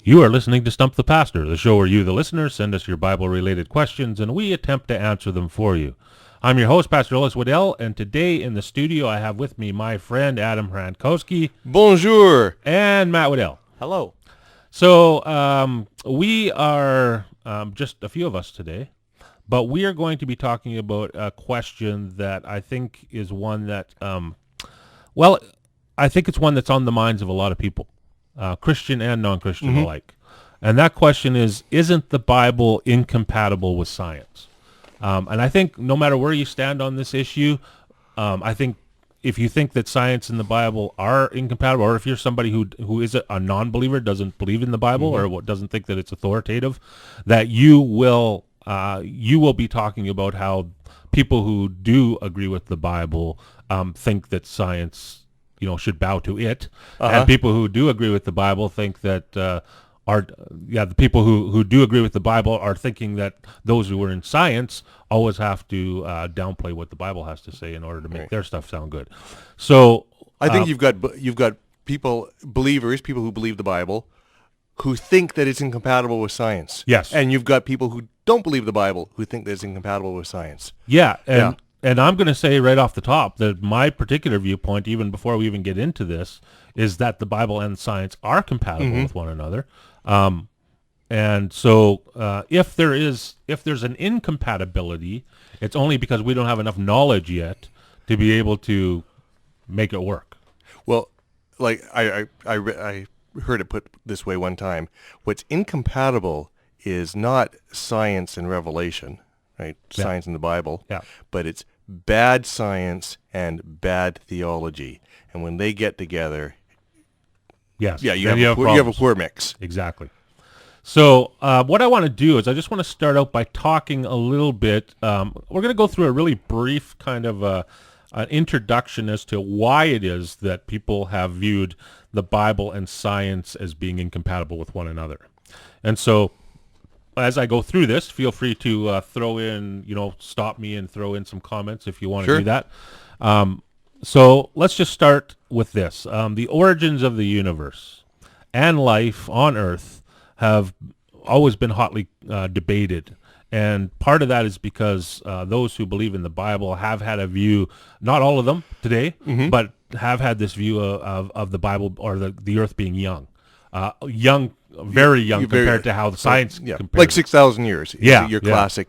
You are listening to Stump the Pastor, the show where you, the listener, send us your Bible-related questions, and we attempt to answer them for you. I'm your host, Pastor Ellis Wedel, and today in the studio I have with me my friend Adam Hrankowski. Bonjour. And Matt Wedel. Hello. So we are just a few of us today, but we are going to be talking about a question that I think is one that, I think it's one that's on the minds of a lot of people. Christian and non-Christian alike. And that question is, isn't the Bible incompatible with science? And I think no matter where you stand on this issue, I think if you think that science and the Bible are incompatible, or if you're somebody who is a non-believer, doesn't believe in the Bible, or doesn't think that it's authoritative, that you will be talking about how people who do agree with the Bible think that science should bow to it, and people who do agree with the Bible think that the people who do agree with the Bible are thinking that those who are in science always have to downplay what the Bible has to say in order to make their stuff sound good. So I think you've got people who believe the Bible, who think that it's incompatible with science. Yes, and you've got people who don't believe the Bible who think that it's incompatible with science. And I'm going to say right off the top that my particular viewpoint, even before we even get into this, is that the Bible and science are compatible with one another. And so if there's an incompatibility, it's only because we don't have enough knowledge yet to be able to make it work. Well, like I heard it put this way one time. What's incompatible is not science and revelation, right? Yeah. Science in the Bible. Yeah. But it's bad science and bad theology. And when they get together, you have a poor mix. Exactly. So what I want to do is I just want to start out by talking a little bit. We're going to go through a really brief kind of an introduction as to why it is that people have viewed the Bible and science as being incompatible with one another. And so as I go through this, feel free to throw in, stop me and throw in some comments if you want to do that. So let's just start with this. The origins of the universe and life on Earth have always been hotly debated. And part of that is because those who believe in the Bible have had a view, not all of them today, but have had this view of the Bible or the Earth being young. Very young compared to how the science compares. Like 6,000 years. Your classic,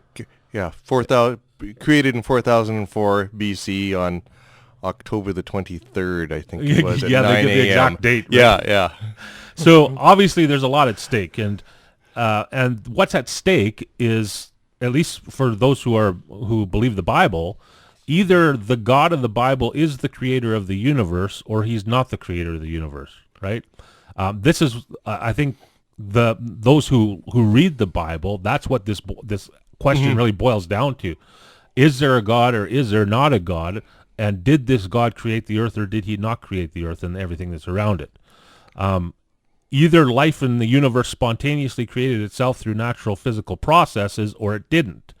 4,000, created in 4004 BC on October the 23rd, I think it was, at 9 a.m. They give the exact date. Right? Yeah. So obviously there's a lot at stake, and what's at stake is, at least for those who believe the Bible, either the God of the Bible is the creator of the universe, or he's not the creator of the universe, right? This is, I think, those who read the Bible, that's what this question really boils down to. Is there a God or is there not a God? And did this God create the earth or did he not create the earth and everything that's around it? Either life in the universe spontaneously created itself through natural physical processes or it didn't.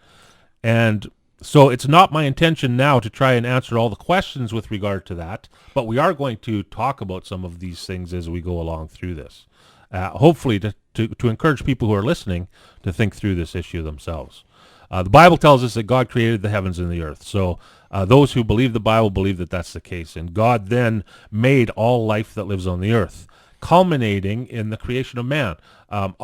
And so it's not my intention now to try and answer all the questions with regard to that, but we are going to talk about some of these things as we go along through this. Hopefully to encourage people who are listening to think through this issue themselves. The Bible tells us that God created the heavens and the earth. So those who believe the Bible believe that that's the case. And God then made all life that lives on the earth, culminating in the creation of man.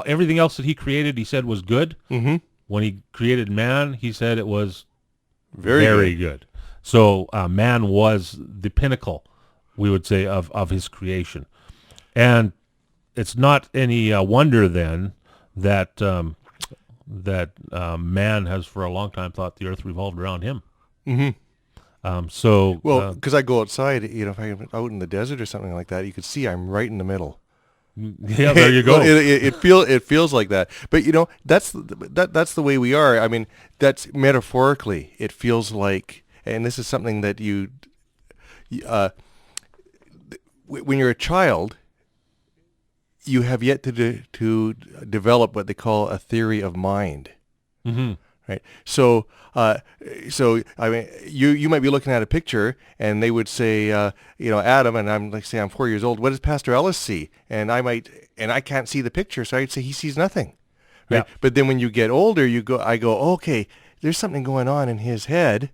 Everything else that he created, he said was good. When he created man, he said it was very good. So man was the pinnacle, we would say, of his creation. And it's not any wonder then that man has for a long time thought the earth revolved around him. Because I go outside, if I'm out in the desert or something like that, you could see I'm right in the middle. Yeah, there you go. It feels like that. But that's the way we are. I mean, that's metaphorically. It feels like, and this is something that when you're a child, you have yet to develop what they call a theory of mind. right? So, so I mean, you might be looking at a picture, and they would say, Adam, and I'm like, say I'm 4 years old. What does Pastor Ellis see? And I can't see the picture, so I'd say he sees nothing, right? Yeah. But then when you get older, I go, okay, there's something going on in his head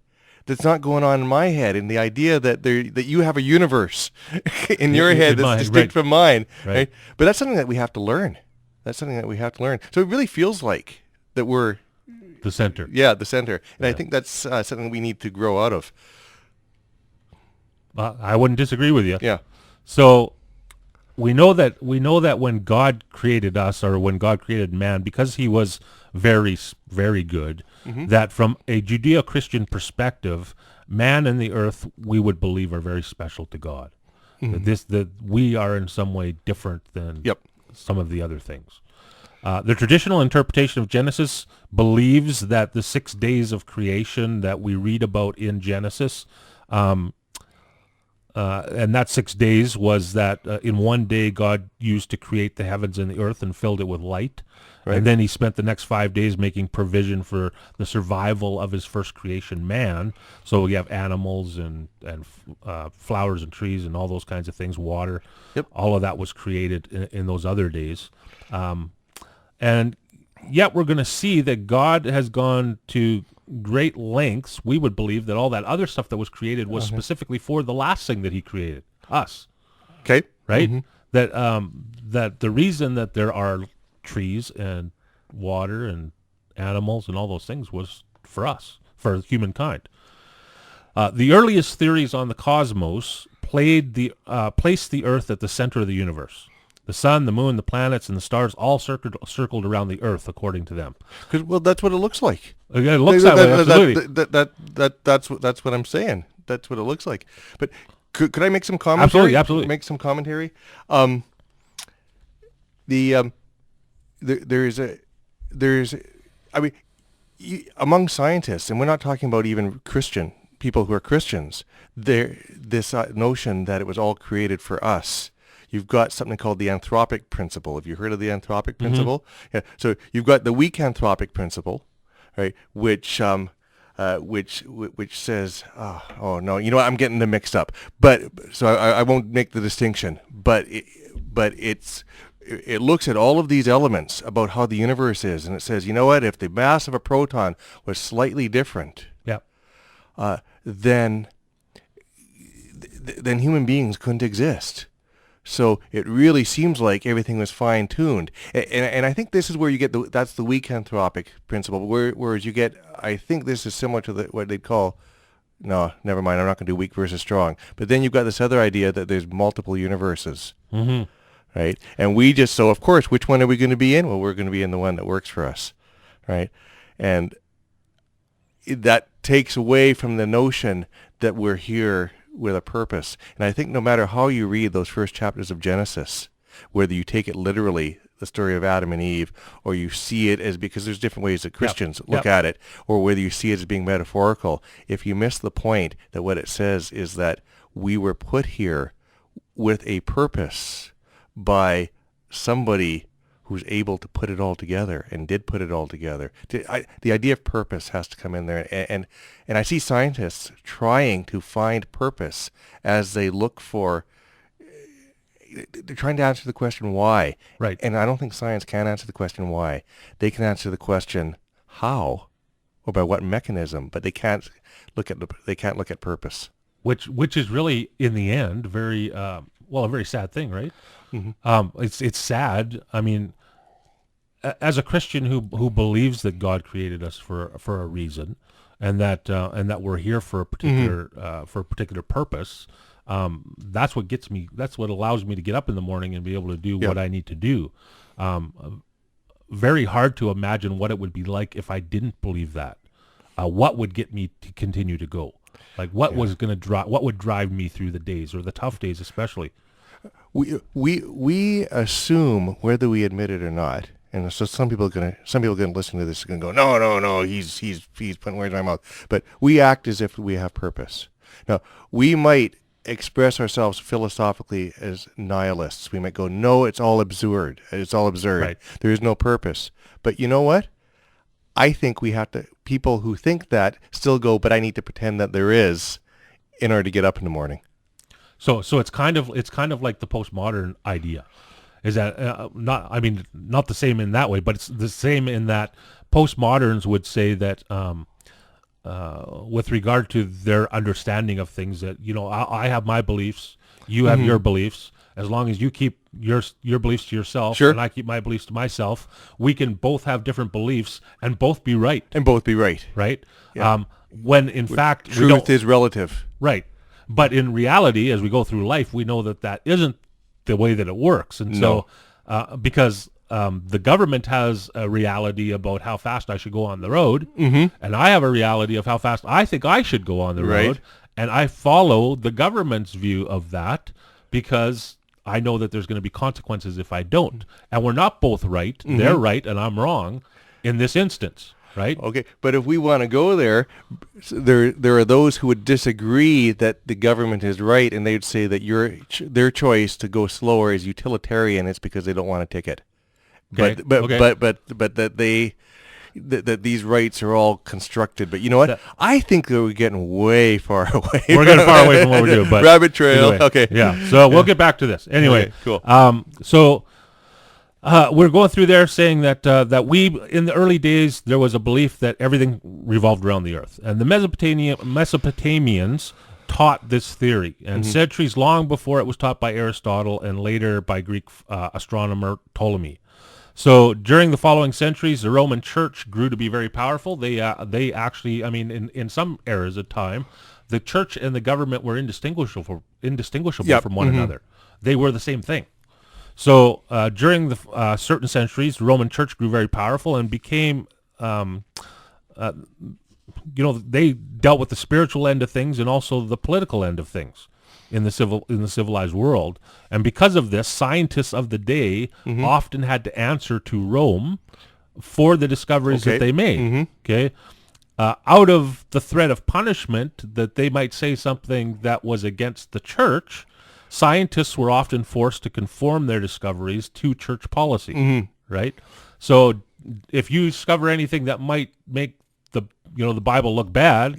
that's not going on in my head, and the idea that you have a universe in your head that's distinct from mine, right? But that's something that we have to learn. So it really feels like that we're the center. Yeah, the center. And I think that's something we need to grow out of. I wouldn't disagree with you. Yeah. So we know that when God created us, or when God created man, because he was very, very good, that from a Judeo-Christian perspective, man and the earth, we would believe, are very special to God. That we are in some way different than some of the other things. The traditional interpretation of Genesis believes that the 6 days of creation that we read about in Genesis, and that 6 days was that in one day God used to create the heavens and the earth and filled it with light. Right. And then he spent the next 5 days making provision for the survival of his first creation, man. So we have animals and flowers and trees and all those kinds of things, water. Yep. All of that was created in those other days. And yet we're going to see that God has gone to great lengths. We would believe that all that other stuff that was created was specifically for the last thing that he created, us. Okay. Right? That the reason that there are trees and water and animals and all those things was for us, for humankind. The earliest theories on the cosmos placed the earth at the center of the universe. The sun, the moon, the planets, and the stars all circled around the earth, according to them. Well, that's what it looks like. It looks that way, absolutely. That's what I'm saying. That's what it looks like. But could I make some commentary? Absolutely. Make some commentary. Among scientists, and we're not talking about even Christian people who are Christians, this notion that it was all created for us. You've got something called the anthropic principle. Have you heard of the anthropic principle? Yeah. So you've got the weak anthropic principle, right? Which says, oh no, you know what? I'm getting them mixed up. But so I won't make the distinction. But it looks at all of these elements about how the universe is, and it says, you know what? If the mass of a proton was slightly different, then human beings couldn't exist. So it really seems like everything was fine-tuned. And I think this is where you get that's the weak anthropic principle, whereas you get, I think this is similar to what they'd call, no, never mind, I'm not going to do weak versus strong. But then you've got this other idea that there's multiple universes, right? And so of course, which one are we going to be in? Well, we're going to be in the one that works for us, right? And that takes away from the notion that we're here with a purpose. And I think no matter how you read those first chapters of Genesis, whether you take it literally, the story of Adam and Eve, or you see it as, because there's different ways that Christians look at it, or whether you see it as being metaphorical, if you miss the point that what it says is that we were put here with a purpose by somebody who's able to put it all together and did put it all together. The idea of purpose has to come in there. And I see scientists trying to find purpose as they look for, they're trying to answer the question why. Right. And I don't think science can answer the question why. They can answer the question how or by what mechanism, but they can't look at purpose. Which is really, in the end, a very sad thing, right? It's sad. I mean, as a Christian who believes that God created us for a reason, and that we're here for a particular purpose, that's what gets me. That's what allows me to get up in the morning and be able to do what I need to do. Very hard to imagine what it would be like if I didn't believe that. What would get me to continue to go? Like what was going to drive? What would drive me through the days, or the tough days, especially? We assume, whether we admit it or not, and so some people are gonna listen to this and go, no, he's putting words in my mouth. But we act as if we have purpose. Now, we might express ourselves philosophically as nihilists. We might go, no, it's all absurd. Right. There is no purpose. But you know what? I think people who think that still go, but I need to pretend that there is in order to get up in the morning. So it's kind of like the postmodern idea, is that not the same in that way, but it's the same in that postmoderns would say that with regard to their understanding of things, that I have my beliefs, you have your beliefs. As long as you keep your beliefs to yourself, sure, and I keep my beliefs to myself, we can both have different beliefs and both be right. Right? Yeah. When in fact truth is relative. Right. But in reality, as we go through life, we know that isn't the way that it works. And so because the government has a reality about how fast I should go on the road, and I have a reality of how fast I think I should go on the road, and I follow the government's view of that because I know that there's going to be consequences if I don't. And we're not both right. They're right and I'm wrong in this instance, right? Okay, but if we want to go there are those who would disagree that the government is right, and they'd say that their choice to go slower is utilitarian. It's because they don't want a ticket. Okay. But that these rights are all constructed. But you know what? I think that we're getting way far away. We're getting far away from what we're doing. But rabbit trail. Anyway, okay. Yeah. So we'll get back to this. Anyway. Okay, cool. We're going through there saying that we, in the early days, there was a belief that everything revolved around the earth. And the Mesopotamians taught this theory. And centuries long before it was taught by Aristotle and later by Greek astronomer Ptolemy. So during the following centuries, the Roman Church grew to be very powerful. They actually, in some eras of time, the church and the government were indistinguishable from one another. They were the same thing. So during the certain centuries, the Roman Church grew very powerful and became, they dealt with the spiritual end of things and also the political end of things in the civilized world. And because of this, scientists of the day often had to answer to Rome for the discoveries that they made. Okay, out of the threat of punishment that they might say something that was against the church, scientists were often forced to conform their discoveries to church policy. Right. So if you discover anything that might make the Bible look bad,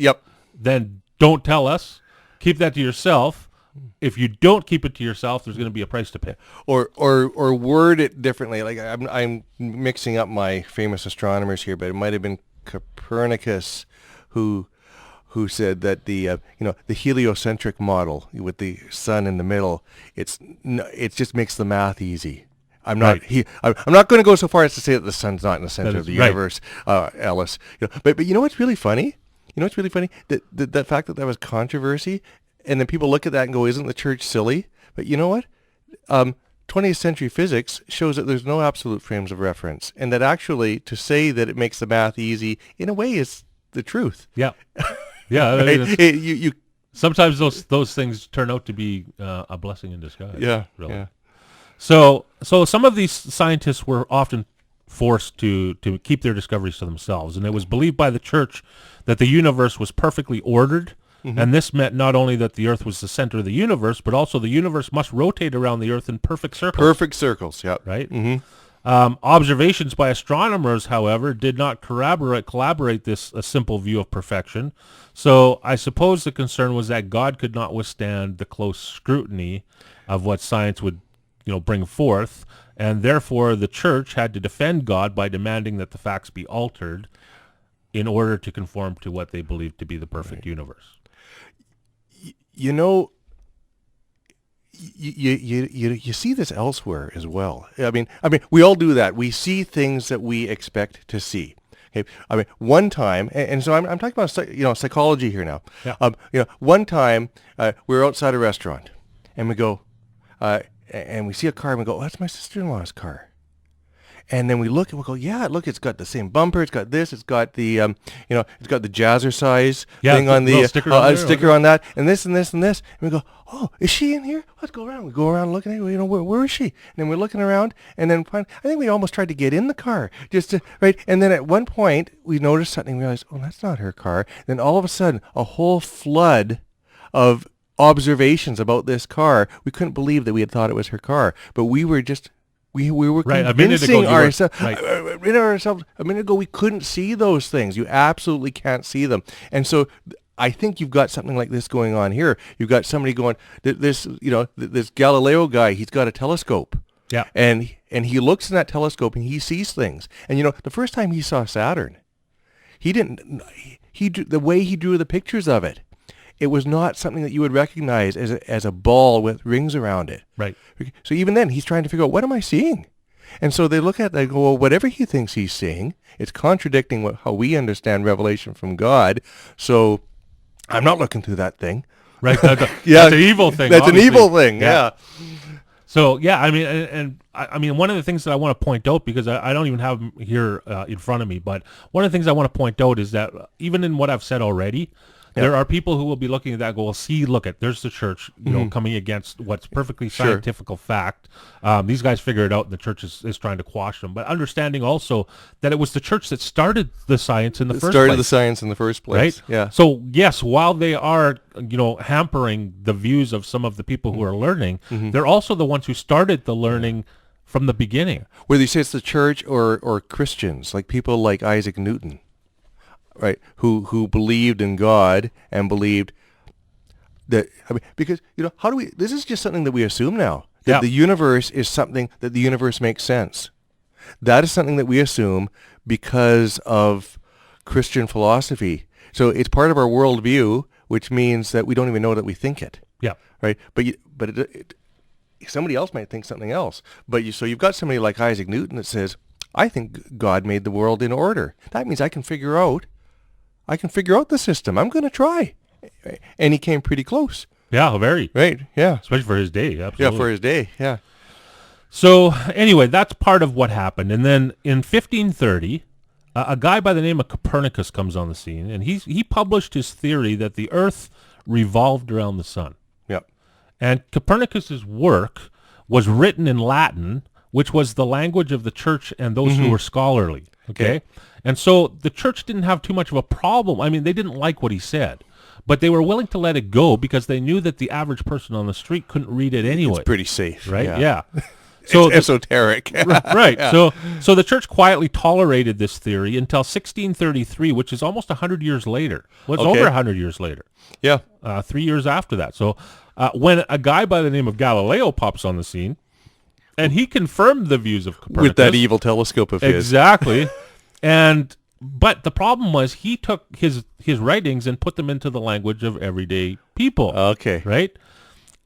then don't tell us. Keep that to yourself. If you don't keep it to yourself, there's going to be a price to pay. Or word it differently. Like I'm mixing up my famous astronomers here, but it might have been Copernicus who said that the heliocentric model with the sun in the middle, it just makes the math easy. I'm not going to go so far as to say that the sun's not in the center of the universe, Ellis. But you know what's really funny? That the fact that was controversy. And then people look at that and go, isn't the church silly? But you know what? 20th century physics shows that there's no absolute frames of reference. And that actually to say that it makes the math easy, in a way, is the truth. Yeah. Yeah. Right? Sometimes those things turn out to be a blessing in disguise. Yeah. Really. Yeah. So some of these scientists were often forced to keep their discoveries to themselves. And it was believed by the church that the universe was perfectly ordered. And this meant not only that the Earth was the center of the universe, but also the universe must rotate around the Earth in perfect circles. Perfect circles, yeah. Right? Observations by astronomers, however, did not collaborate this a simple view of perfection. So I suppose the concern was that God could not withstand the close scrutiny of what science would bring forth, and therefore the church had to defend God by demanding that the facts be altered in order to conform to what they believed to be the perfect universe. You see this elsewhere as well. I mean, we all do that. We see things that we expect to see. Okay. I mean, one time, and so I'm talking about psychology here now. Yeah. One time we're outside a restaurant, and we go, and we see a car, and we go, oh, that's my sister-in-law's car. And then we look and we go, yeah, look, it's got the same bumper. It's got this. It's got the, it's got the jazzercise thing on the sticker on that, and this and this and this. And we go, oh, is she in here? Let's go around. We go around looking at her. Where is she? And then we're looking around, and then I think we almost tried to get in the car right. And then at one point we noticed something. We realized, oh, that's not her car. Then all of a sudden, a whole flood of observations about this car. We couldn't believe that we had thought it was her car, but we were just We were Right, a minute ago convincing you were- ourselves. right. A minute ago, we couldn't see those things. You absolutely can't see them. And so I think you've got something like this going on here. You've got somebody going, this Galileo guy, he's got a telescope. Yeah. And he looks in that telescope and he sees things. And, the first time he saw Saturn, the way he drew the pictures of it, it was not something that you would recognize as a ball with rings around it. Right. So even then, he's trying to figure out, what am I seeing? And so they look at it, they go, well, whatever he thinks he's seeing, it's contradicting how we understand revelation from God. So I'm not looking through that thing. Right. That's an evil thing. That's obviously. an evil thing. Yeah. So yeah, I mean, one of the things that I want to point out, because I don't even have them here in front of me, but one of the things I want to point out is that even in what I've said already, there are people who will be looking at that and go, well, see, there's the church, coming against what's perfectly scientific fact. These guys figure it out, and the church is trying to quash them. But understanding also that it was the church that started the science in the first place. Started the science in the first place. Right? Yeah. So, yes, while they are, hampering the views of some of the people who are learning, they're also the ones who started the learning from the beginning. Whether you say it's the church or Christians, like people like Isaac Newton. Right, who believed in God and believed that, because how do we? This is just something that we assume now, that the universe is something that the universe makes sense. That is something that we assume because of Christian philosophy. So it's part of our worldview, which means that we don't even know that we think it. Yeah. Right. But somebody else might think something else. So you've got somebody like Isaac Newton that says, I think God made the world in order. That means I can figure out the system. I'm going to try. And he came pretty close. Yeah, very. Right, yeah. Especially for his day, absolutely. Yeah, for his day, yeah. So anyway, that's part of what happened. And then in 1530, a guy by the name of Copernicus comes on the scene, and he published his theory that the Earth revolved around the sun. Yep. And Copernicus's work was written in Latin, which was the language of the church and those who were scholarly. Okay? And so the church didn't have too much of a problem. I mean, they didn't like what he said, but they were willing to let it go because they knew that the average person on the street couldn't read it anyway. It's pretty safe. Right? Yeah. So it's esoteric. Right. Yeah. So the church quietly tolerated this theory until 1633, which is almost 100 years later. Well, it's over 100 years later. Yeah. 3 years after that. So when a guy by the name of Galileo pops on the scene, and he confirmed the views of Copernicus. With that evil telescope of his. Exactly. But the problem was he took his writings and put them into the language of everyday people. Okay. Right?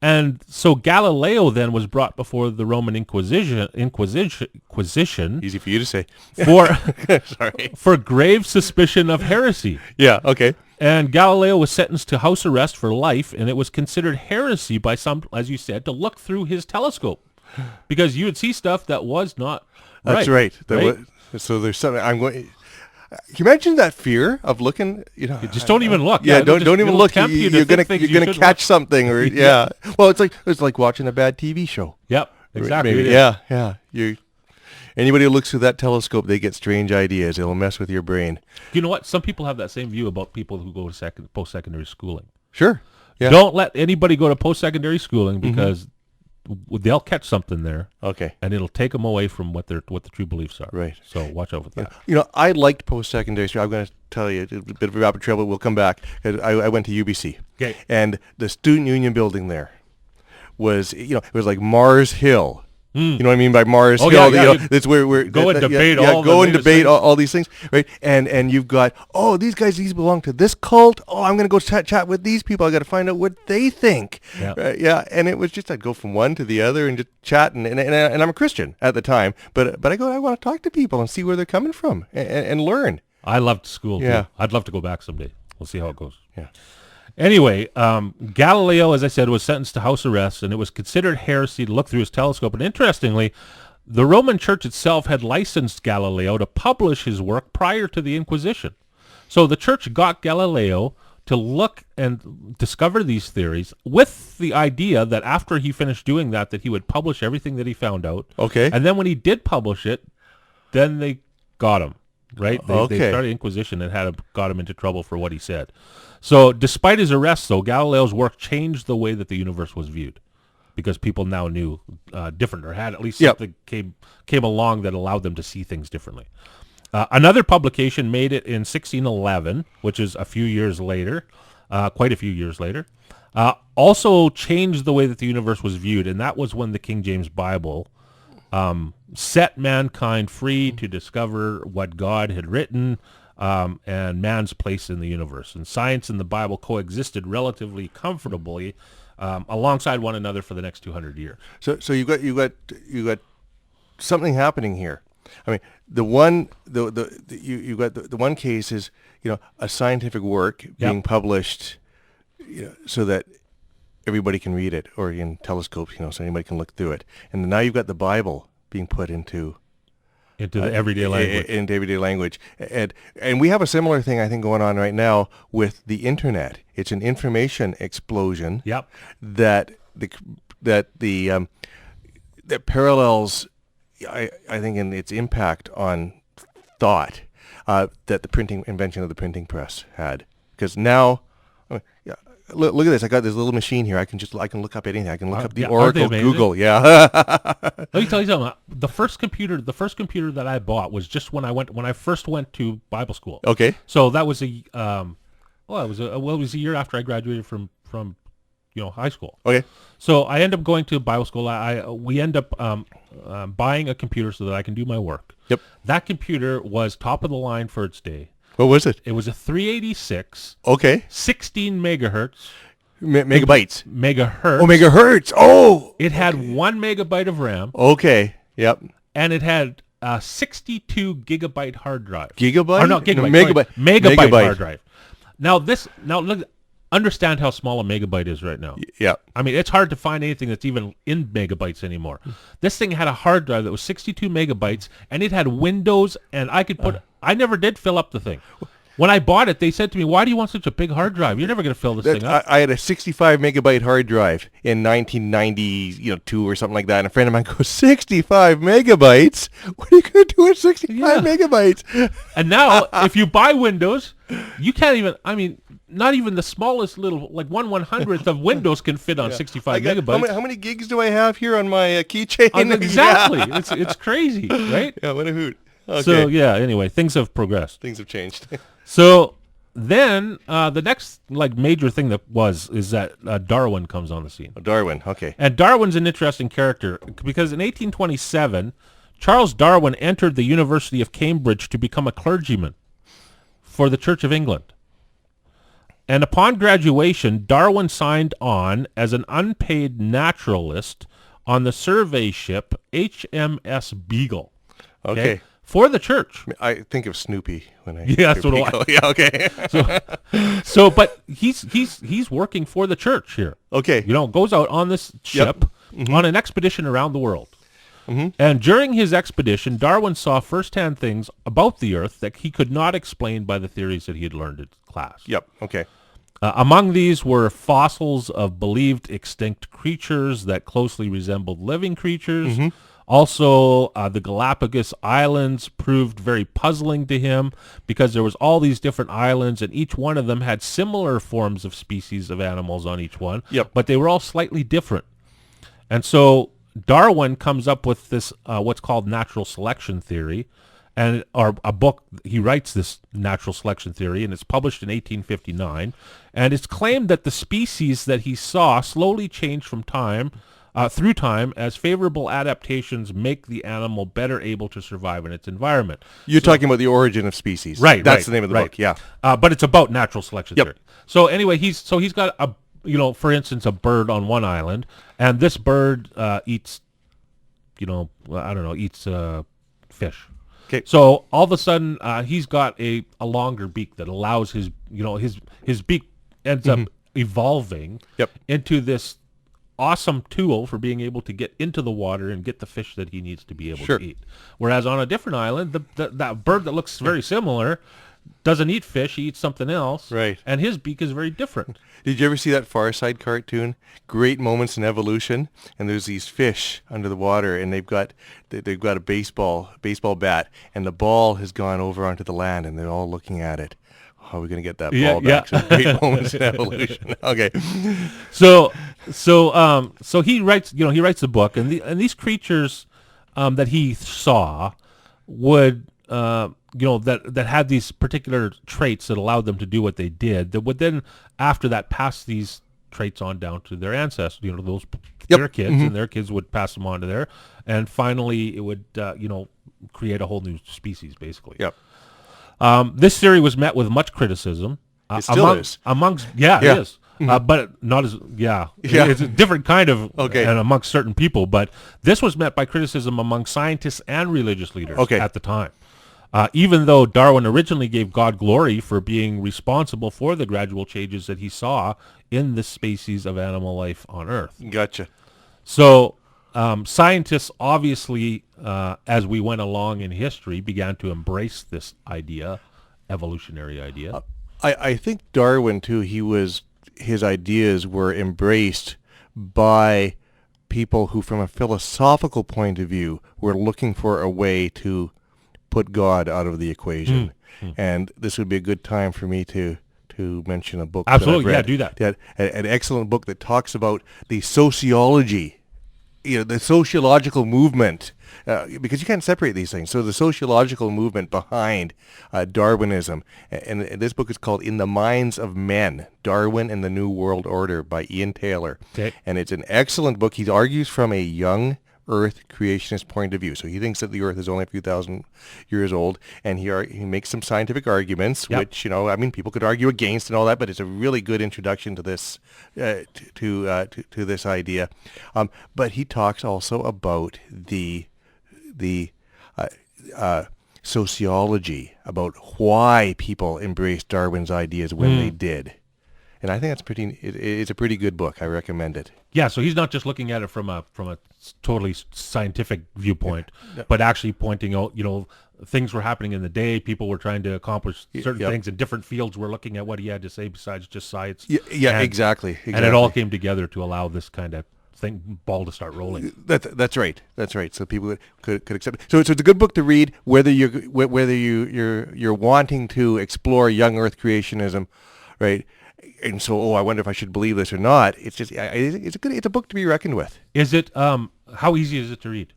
And so Galileo then was brought before the Roman Inquisition. Easy for you to say. For grave suspicion of heresy. Yeah, okay. And Galileo was sentenced to house arrest for life, and it was considered heresy by some, as you said, to look through his telescope. Because you would see stuff that was not That's right. So there's something I'm going. Can you imagine that fear of looking? Just don't even look. Yeah, don't even look. You're gonna catch something, or yeah. Well, it's like watching a bad TV show. Yep, exactly. Maybe. Yeah. Anybody who looks through that telescope, they get strange ideas. It'll mess with your brain. You know what? Some people have that same view about people who go to post-secondary schooling. Sure. Yeah. Don't let anybody go to post-secondary schooling because they'll catch something there. Okay. And it'll take them away from what the true beliefs are. Right. So watch out for that. I liked post-secondary school. I'm going to tell you a bit of a rapid trail, but we'll come back. I went to UBC. Okay. And the Student Union building there was, it was like Mars Hill. You know what I mean by Mars Hill? Yeah. That's where we're go and debate all these things, right? And you've got these belong to this cult. Oh, I'm going to go chat with these people. I got to find out what they think. Yeah. Right? Yeah. And it was just I'd go from one to the other and just chat. And I'm a Christian at the time, but I want to talk to people and see where they're coming from and learn. I loved school. Yeah. Too. I'd love to go back someday. We'll see how it goes. Yeah. Anyway, Galileo, as I said, was sentenced to house arrest, and it was considered heresy to look through his telescope. And interestingly, the Roman Church itself had licensed Galileo to publish his work prior to the Inquisition. So the church got Galileo to look and discover these theories with the idea that after he finished doing that he would publish everything that he found out. Okay. And then when he did publish it, then they got him, right? They started Inquisition and got him into trouble for what he said. So despite his arrest, though, Galileo's work changed the way that the universe was viewed. because people now knew different, or had at least something came along that allowed them to see things differently. Another publication made it in 1611, which is a few years later, quite a few years later. Also changed the way that the universe was viewed, and that was when the King James Bible set mankind free to discover what God had written and man's place in the universe. And science and the Bible coexisted relatively comfortably alongside one another for the next 200 years. So you got something happening here. I mean, the one case is, a scientific work being published, so that everybody can read it, or in telescopes, so anybody can look through it. And now you've got the Bible being put into the everyday language. Into everyday language. And we have a similar thing, I think, going on right now with the internet. It's an information explosion. Yep. That parallels, I think, in its impact on thought, that the invention of the printing press had. Because now, look at this. I got this little machine here. I can look up anything. I can look up the Oracle, Google. Yeah. Let me tell you something. The first computer that I bought was just when I first went to Bible school. Okay. So that was it was a year after I graduated from high school. Okay. So I end up going to Bible school. We end up buying a computer so that I can do my work. Yep. That computer was top of the line for its day. What was it? It was a 386. Okay. 16 megahertz. Megabytes. Megahertz. Oh, megahertz. Oh. It had 1 megabyte of RAM. Okay. Yep. And it had a 62 gigabyte hard drive. Gigabyte? Or no, gigabyte. No, megabyte hard drive. Now look, understand how small a megabyte is right now. Yeah. I mean, it's hard to find anything that's even in megabytes anymore. This thing had a hard drive that was 62 megabytes, and it had Windows, and I never did fill up the thing. When I bought it, they said to me, "Why do you want such a big hard drive? You're never going to fill this thing up." I had a 65 megabyte hard drive in 1992 or something like that, and a friend of mine goes, 65 megabytes? What are you going to do with 65 megabytes? And now, if you buy Windows, you can't even, not even the smallest little, like 1/100th of Windows can fit on 65 megabytes. How many gigs do I have here on my keychain? Exactly. It's crazy, right? Yeah, what a hoot. Okay. So, anyway, things have progressed. Things have changed. So then the next major thing is that Darwin comes on the scene. Oh, Darwin, okay. And Darwin's an interesting character because in 1827, Charles Darwin entered the University of Cambridge to become a clergyman for the Church of England. And upon graduation, Darwin signed on as an unpaid naturalist on the survey ship HMS Beagle. Okay. For the church. I think of Snoopy when I that's what I. Yeah, okay. But he's working for the church here. Okay. Goes out on this ship on an expedition around the world. Mm-hmm. And during his expedition, Darwin saw firsthand things about the Earth that he could not explain by the theories that he had learned in class. Yep. Okay. Among these were fossils of believed extinct creatures that closely resembled living creatures. Mm-hmm. Also, the Galapagos Islands proved very puzzling to him because there was all these different islands, and each one of them had similar forms of species of animals on each one, but they were all slightly different. And so Darwin comes up with this, what's called natural selection theory, or a book. He writes this natural selection theory, and it's published in 1859. And it's claimed that the species that he saw slowly changed from through time as favorable adaptations make the animal better able to survive in its environment. You're talking about the origin of species. Right. That's the name of the book, yeah. But it's about natural selection theory. So anyway, he's got for instance, a bird on one island, and this bird eats, eats fish. Okay. So all of a sudden, he's got a longer beak that allows his beak ends up evolving into this awesome tool for being able to get into the water and get the fish that he needs to be able to eat. Whereas on a different island, that bird that looks very similar doesn't eat fish, he eats something else. Right. And his beak is very different. Did you ever see that Far Side cartoon? Great moments in evolution, and there's these fish under the water, and they've got a baseball bat, and the ball has gone over onto the land, and they're all looking at it. How are we going to get that ball back? Some great moments in evolution. Okay. So he writes, he writes the book, and these creatures that he saw would, that had these particular traits that allowed them to do what they did, that would then, after that, pass these traits on down to their ancestors, those their kids, and their kids would pass them on to their, and finally it would, create a whole new species, basically. Yep. This theory was met with much criticism. It still is. It is. But not as, it's a different kind of, and amongst certain people, but this was met by criticism among scientists and religious leaders at the time. Even though Darwin originally gave God glory for being responsible for the gradual changes that he saw in the species of animal life on Earth. Gotcha. So scientists obviously, as we went along in history, began to embrace this idea, evolutionary idea. I think Darwin, too, his ideas were embraced by people who, from a philosophical point of view, were looking for a way to put God out of the equation. And this would be a good time for me to mention a book. Absolutely, that I've read. do that. An excellent book that talks about the sociology, the sociological movement, because you can't separate these things. So the sociological movement behind Darwinism, and this book is called In the Minds of Men, Darwin and the New World Order by Ian Taylor. Okay. And it's an excellent book. He argues from a young Earth creationist point of view. So he thinks that the Earth is only a few thousand years old, and he makes some scientific arguments, which, people could argue against and all that, but it's a really good introduction to this, to this idea. But he talks also about the sociology, about why people embraced Darwin's ideas when they did. And I think it's a pretty good book. I recommend it. Yeah, so he's not just looking at it from a totally scientific viewpoint, but actually pointing out, things were happening in the day. People were trying to accomplish certain things in different fields. We're looking at what he had to say besides just science. Yeah, exactly. And it all came together to allow this kind of ball to start rolling. That's right. So people could accept it. So it's a good book to read, whether you're wanting to explore young Earth creationism, right? And so, I wonder if I should believe this or not. It's just, it's a book to be reckoned with. Is it? How easy is it to read?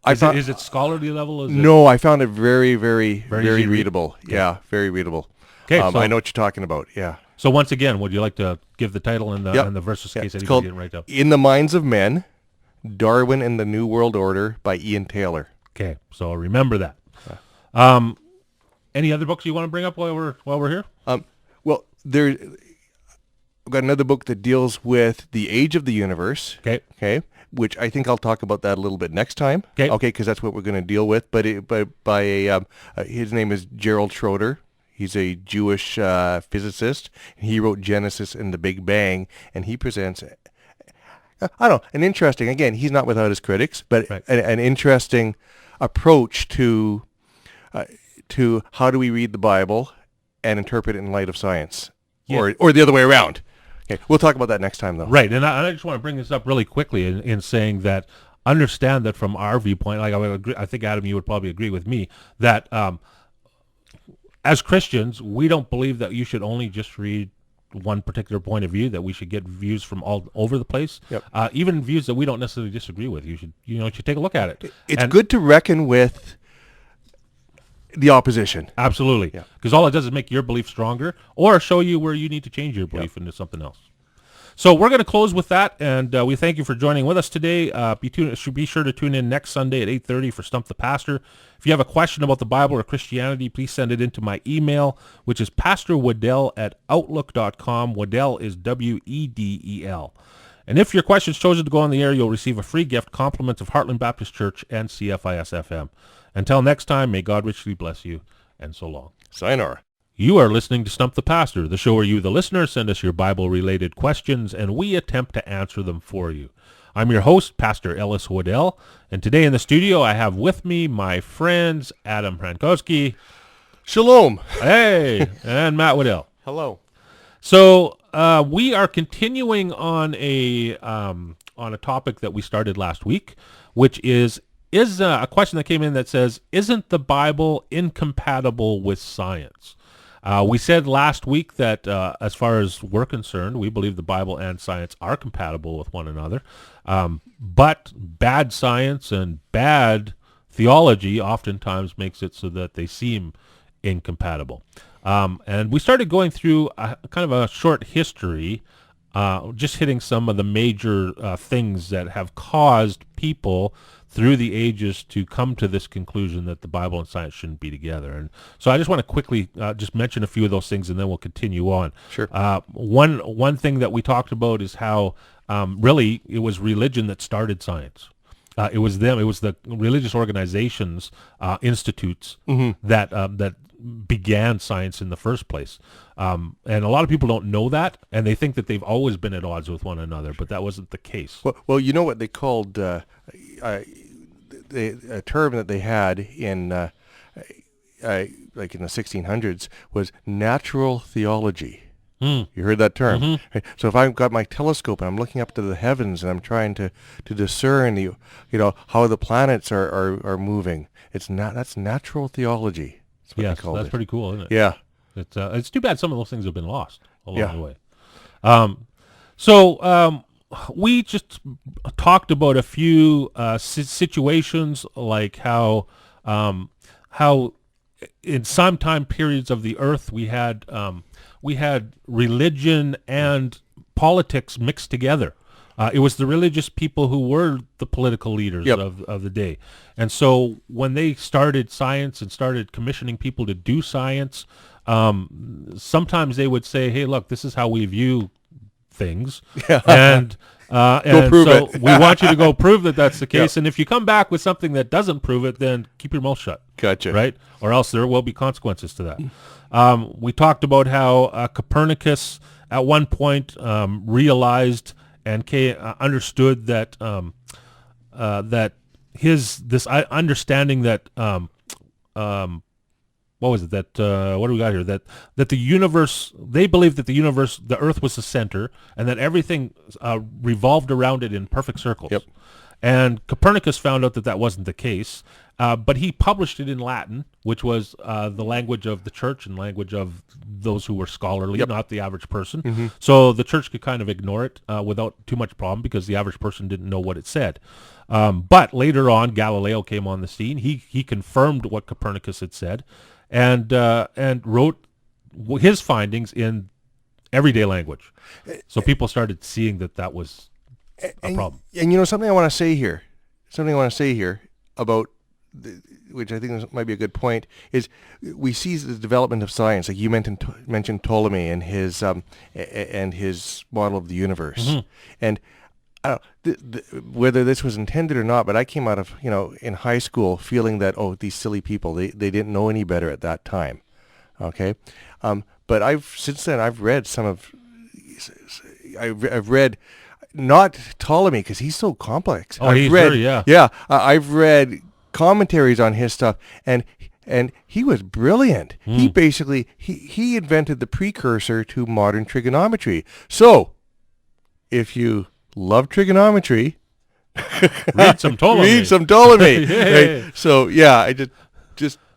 Is it scholarly level? No, I found it very, very, very readable. Okay. Yeah, very readable. Okay, I know what you're talking about. Yeah. So once again, would you like to give the title and the verses in case anybody didn't write down? In the Minds of Men, Darwin and the New World Order by Ian Taylor. Okay, so remember that. Any other books you want to bring up while we're here? Well, I've got another book that deals with the age of the universe. Okay. Which I think I'll talk about that a little bit next time. Okay, because that's what we're going to deal with. But his name is Gerald Schroeder. He's a Jewish physicist. He wrote Genesis and the Big Bang, and he presents, an interesting. Again, he's not without his critics, but an interesting approach to how do we read the Bible and interpret it in light of science, or the other way around. Okay, we'll talk about that next time, though. Right, and I just want to bring this up really quickly in saying that understand that from our viewpoint, like I would agree, I think, Adam, you would probably agree with me, that as Christians, we don't believe that you should only just read one particular point of view, that we should get views from all over the place, even views that we don't necessarily disagree with. You should take a look at it. It's good to reckon with the opposition. Absolutely. Because all it does is make your belief stronger or show you where you need to change your belief into something else. So we're going to close with that, and we thank you for joining with us today. Be sure to tune in next Sunday at 8:30 for Stump the Pastor. If you have a question about the Bible or Christianity, please send it into my email, which is pastorwedel@outlook.com. Wedel is Wedel. And if your question is chosen to go on the air, you'll receive a free gift, compliments of Heartland Baptist Church and CFIS FM. Until next time, may God richly bless you, and so long. Sayonara. You are listening to Stump the Pastor, the show where you, the listener, send us your Bible-related questions, and we attempt to answer them for you. I'm your host, Pastor Ellis Wedel, and today in the studio I have with me my friends Adam Hrankowski. Shalom. Hey, and Matt Wedel. Hello. So we are continuing on a topic that we started last week, which is a question that came in that says, isn't the Bible incompatible with science? We said last week that as far as we're concerned, we believe the Bible and science are compatible with one another. But bad science and bad theology oftentimes makes it so that they seem incompatible. And we started going through kind of a short history, just hitting some of the major things that have caused people through the ages to come to this conclusion that the Bible and science shouldn't be together. And so I just want to quickly just mention a few of those things, and then we'll continue on. Sure. One thing that we talked about is how really it was religion that started science. It was them. It was the religious organizations, institutes that began science in the first place. And a lot of people don't know that, and they think that they've always been at odds with one another, but that wasn't the case. Well, you know what they called a term that they had in like in the 1600s was natural theology. You heard that term? Right? So if I've got my telescope and I'm looking up to the heavens and I'm trying to discern how the planets are moving, that's natural theology. Yes, that's pretty cool, isn't it? Yeah. It's too bad some of those things have been lost along the way. So we just talked about a few situations, like how in some time periods of the earth we had religion and politics mixed together. It was the religious people who were the political leaders of the day. And so when they started science and started commissioning people to do science, sometimes they would say, hey, look, this is how we view things. And prove so it. we want you to go prove that that's the case. And if you come back with something that doesn't prove it, then keep your mouth shut. Gotcha. Right? Or else there will be consequences to that. We talked about how Copernicus at one point realized and understood that that this understanding that what was it that what do we got here that the universe, they believed that the earth was the center and that everything revolved around it in perfect circles. And Copernicus found out that that wasn't the case, but he published it in Latin, which was the language of the church and language of those who were scholarly, not the average person. So the church could kind of ignore it without too much problem because the average person didn't know what it said. But later on, Galileo came on the scene. He confirmed what Copernicus had said and wrote his findings in everyday language. So people started seeing that was a problem. And something I want to say here about which I think might be a good point is we see the development of science, like you mentioned Ptolemy and his model of the universe. And I don't whether this was intended or not, but I came out of in high school feeling that these silly people, they didn't know any better at that time. Okay, but since then I've read I've read not Ptolemy because he's so complex. I've read commentaries on his stuff, and he was brilliant. He basically he invented the precursor to modern trigonometry. So if you love trigonometry, read some Ptolemy. Right? So yeah, I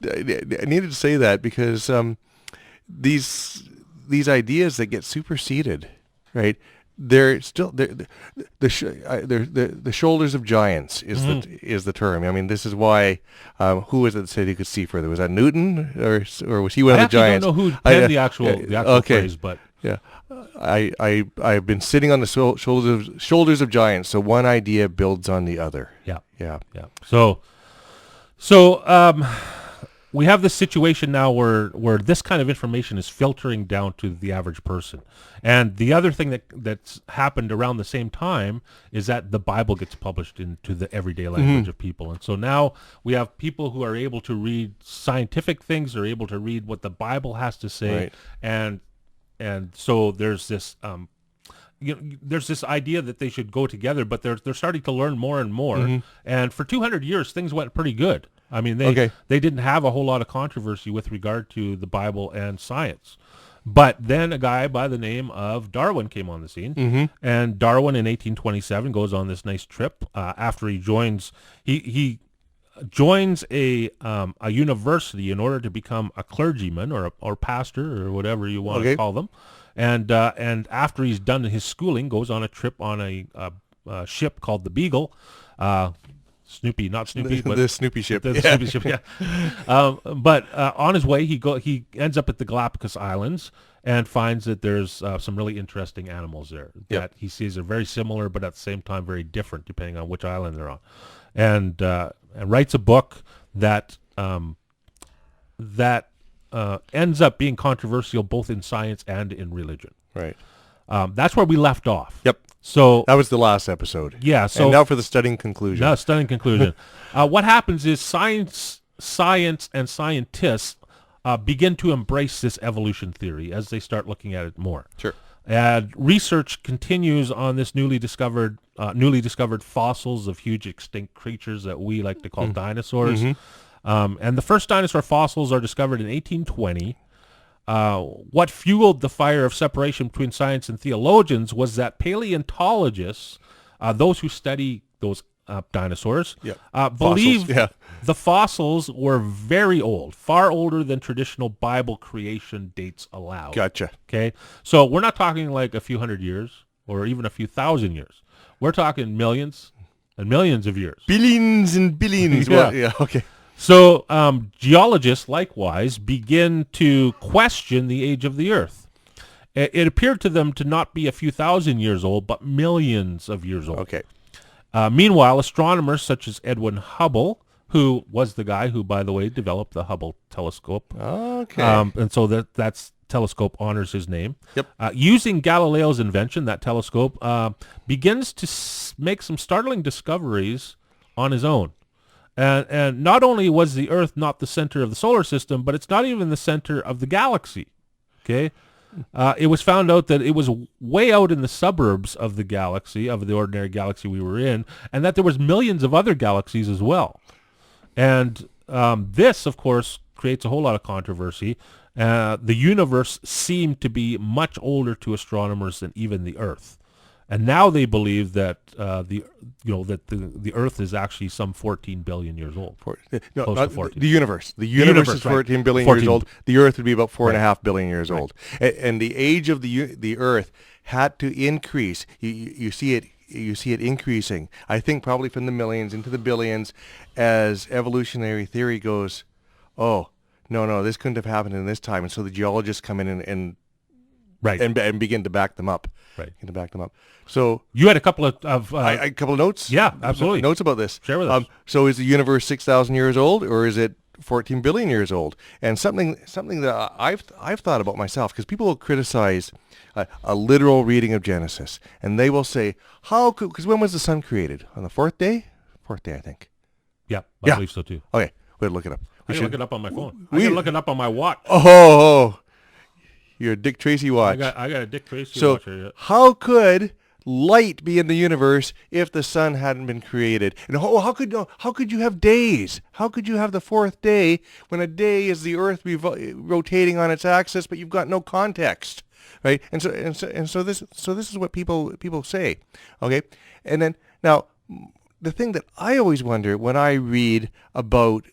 I needed to say that because these ideas that get superseded, right? They're still the shoulders of giants is the term. I mean, this is why who was it that said he could see further? Was that Newton or was he one of the giants? I don't know who penned the actual phrase, but yeah, I've been sitting on the shoulders of giants. So one idea builds on the other. Yeah. So we have this situation now where this kind of information is filtering down to the average person. And the other thing that's happened around the same time is that the Bible gets published into the everyday language of people. And so now we have people who are able to read scientific things, are able to read what the Bible has to say. Right. And so there's this there's this idea that they should go together, but they're starting to learn more and more. And for 200 years, things went pretty good. I mean, they didn't have a whole lot of controversy with regard to the Bible and science. But then a guy by the name of Darwin came on the scene, and Darwin in 1827 goes on this nice trip after he joins. He joins a university in order to become a clergyman or pastor or whatever you want to call them, and after he's done his schooling, goes on a trip on a ship called the Beagle. Snoopy, not Snoopy, but the Snoopy ship. The Snoopy ship, yeah. But on his way, he ends up at the Galapagos Islands and finds that there's some really interesting animals there that he sees are very similar, but at the same time very different depending on which island they're on, and writes a book that ends up being controversial both in science and in religion. Right. That's where we left off. Yep. So that was the last episode. Yeah. So and now for the stunning conclusion. Now, stunning conclusion. What happens is science and scientists begin to embrace this evolution theory as they start looking at it more. Sure. And research continues on this newly discovered fossils of huge extinct creatures that we like to call dinosaurs. And the first dinosaur fossils are discovered in 1820. What fueled the fire of separation between science and theologians was that paleontologists, those who study those dinosaurs, believe the fossils were very old, far older than traditional Bible creation dates allow. Gotcha. Okay, so we're not talking like a few hundred years or even a few thousand years. We're talking millions and millions of years. Billions and billions. Okay. So geologists, likewise, begin to question the age of the Earth. It appeared to them to not be a few thousand years old, but millions of years old. Okay. Meanwhile, astronomers such as Edwin Hubble, who was the guy who, by the way, developed the Hubble telescope. Okay. And so that's telescope honors his name. Yep. Using Galileo's invention, that telescope begins to make some startling discoveries on his own. And not only was the Earth not the center of the solar system, but it's not even the center of the galaxy. Okay, it was found out that it was way out in the suburbs of the galaxy, of the ordinary galaxy we were in, and that there was millions of other galaxies as well. And this, of course, creates a whole lot of controversy. The universe seemed to be much older to astronomers than even the Earth. And now they believe that the Earth is actually some 14 billion years old. No, not 14. The universe. The universe is 14 billion years old. The Earth would be about 4.5 billion years old. And the age of the Earth had to increase. You see it increasing. I think probably from the millions into the billions, as evolutionary theory goes. Oh, no, this couldn't have happened in this time. And so the geologists come in and begin to back them up. Right. To back them up. So you had a couple of a couple of notes. Yeah, absolutely. Notes about this. Share with us. So is the universe 6,000 years old, or is it 14 billion years old? And something that I've thought about myself, because people will criticize a literal reading of Genesis, and they will say, because when was the sun created? On the fourth day? Fourth day, I think. Yeah, I believe so too. Okay, we'll look it up. I can look it up on my phone. I can look it up on my watch. Oh. Your Dick Tracy watch. I got a Dick Tracy watch here. How could light be in the universe if the sun hadn't been created? And how could you have days? How could you have the fourth day when a day is the Earth rotating on its axis, but you've got no context, right? And so this is what people say, okay? And then now the thing that I always wonder when I read about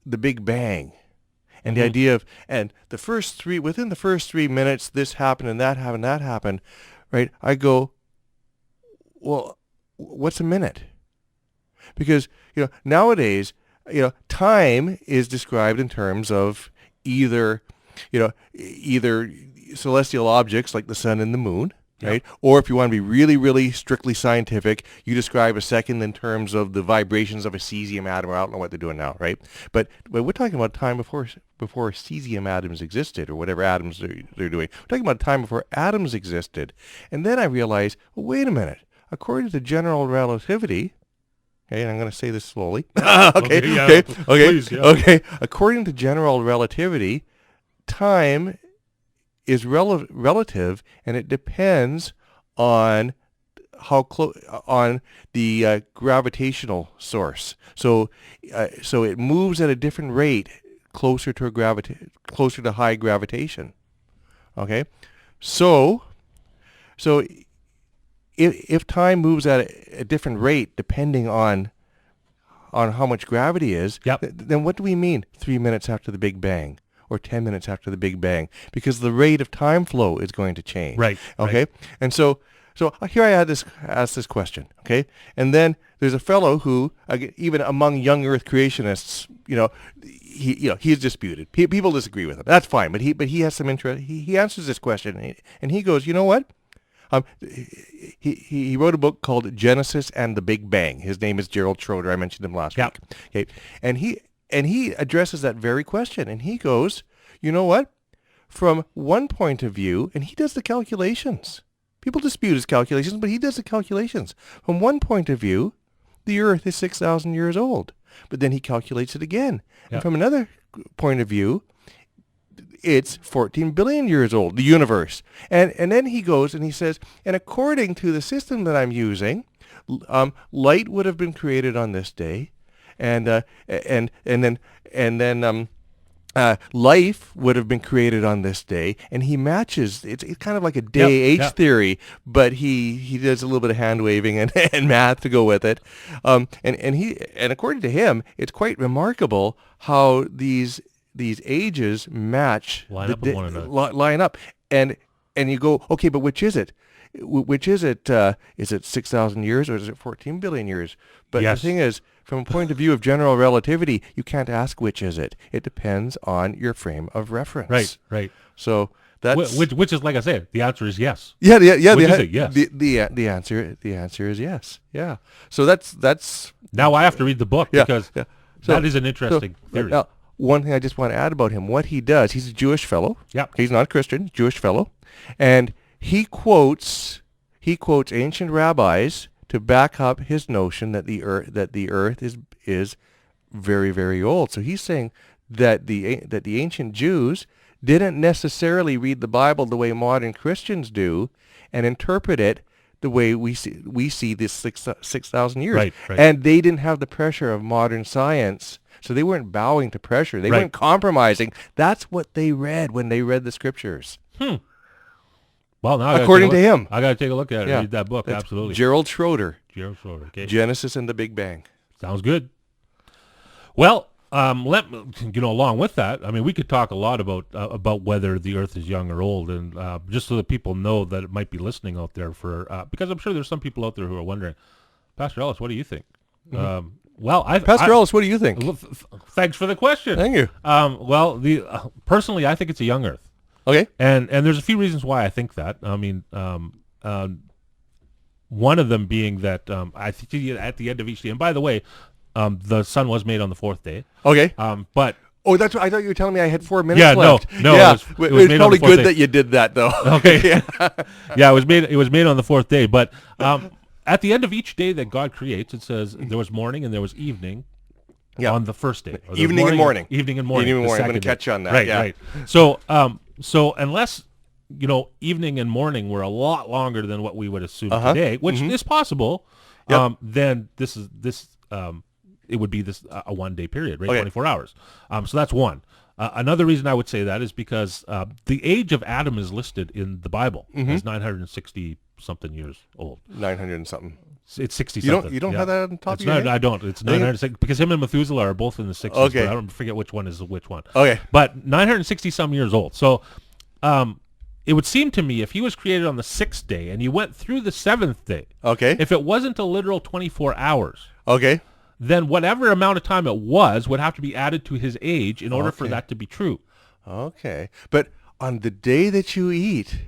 the Big Bang. And the idea of, and within the first 3 minutes, this happened and that happened, right? I go, well, what's a minute? Because, nowadays, time is described in terms of either celestial objects like the sun and the moon, right? Or if you want to be really, really strictly scientific, you describe a second in terms of the vibrations of a cesium atom, or I don't know what they're doing now, right? But we're talking about time before cesium atoms existed, or whatever atoms they're doing. We're talking about time before atoms existed. And then I realized, well, wait a minute. According to general relativity, okay, and I'm going to say this slowly. Okay. Please, yeah. Okay. According to general relativity, time is relative, and it depends on how close on the gravitational source. So it moves at a different rate closer to high gravitation. Okay, so if time moves at a different rate depending on how much gravity is, Yep. Then what do we mean 3 minutes after the Big Bang or 10 minutes after the Big Bang? Because the rate of time flow is going to change. Right. Okay. Right. And so here I asked this question. Okay. And then there's a fellow who, even among young Earth creationists, he's disputed. People disagree with him. That's fine. But he has some interest. He answers this question, and he goes, you know what? He wrote a book called Genesis and the Big Bang. His name is Gerald Schroeder. I mentioned him last week. Okay. And he addresses that very question. And he goes, you know what? From one point of view, and he does the calculations. People dispute his calculations, but he does the calculations. From one point of view, the Earth is 6,000 years old. But then he calculates it again. Yep. And from another point of view, it's 14 billion years old, the universe. And then he goes and he says, and according to the system that I'm using, light would have been created on this day, and then life would have been created on this day, and he matches. It's kind of like a day age theory, but he does a little bit of hand waving and math to go with it. And according to him, it's quite remarkable how these ages line up with one another. Line up, and you go, okay, but which is it? Which is it? Is it 6,000 years or is it 14 billion years? But the thing is, from a point of view of general relativity, you can't ask which is it. It depends on your frame of reference. Right. So that's which is, like I said, the answer is yes. Yeah. Which is it? Yes. The answer is yes. Yeah. So that's. Now I have to read the book because that is an interesting theory. Now, one thing I just want to add about him, what he does, he's a Jewish fellow. Yeah. He's not a Christian, Jewish fellow, and he quotes ancient rabbis to back up his notion that the earth is very, very old. So he's saying that the ancient Jews didn't necessarily read the Bible the way modern Christians do and interpret it the way we see this 6,000 years. Right. And they didn't have the pressure of modern science. So they weren't bowing to pressure. They weren't compromising. That's what they read when they read the scriptures. Well, now according to him, I got to take a look at it. Read that book. That's absolutely. Gerald Schroeder. Okay. Genesis and the Big Bang. Sounds good. Well, along with that, I mean, we could talk a lot about whether the Earth is young or old, and just so that people know that it might be listening out there because I'm sure there's some people out there who are wondering, Pastor Ellis, what do you think? Mm-hmm. Pastor Ellis, what do you think? Thanks for the question. Thank you. Personally, I think it's a young Earth. Okay. And there's a few reasons why I think that. I mean, one of them being that I think at the end of each day, and by the way, the sun was made on the fourth day. Okay. But that's what I thought you were telling me. I had 4 minutes left. No. Yeah, it was probably good that you did that, though. Okay. Yeah, it was made on the fourth day. But at the end of each day that God creates, it says there was morning and there was evening. Yeah. On the first day. Evening and morning. Evening and morning. I'm going to catch you on that. Right. So unless evening and morning were a lot longer than what we would assume today, which is possible, then it would be a 1 day period, right? 24 hours. So that's one. Another reason I would say that is because the age of Adam is listed in the Bible as 960 something years old. 900 and something. It's 60 something. You don't have that on top of your head? I don't. It's 960 because him and Methuselah are both in the 60s. Okay. But I don't forget which one is which one. Okay. But 960 some years old. So it would seem to me if he was created on the 6th day and you went through the 7th day. Okay. If it wasn't a literal 24 hours. Okay. Then whatever amount of time it was would have to be added to his age in order for that to be true. Okay. But on the day that you eat,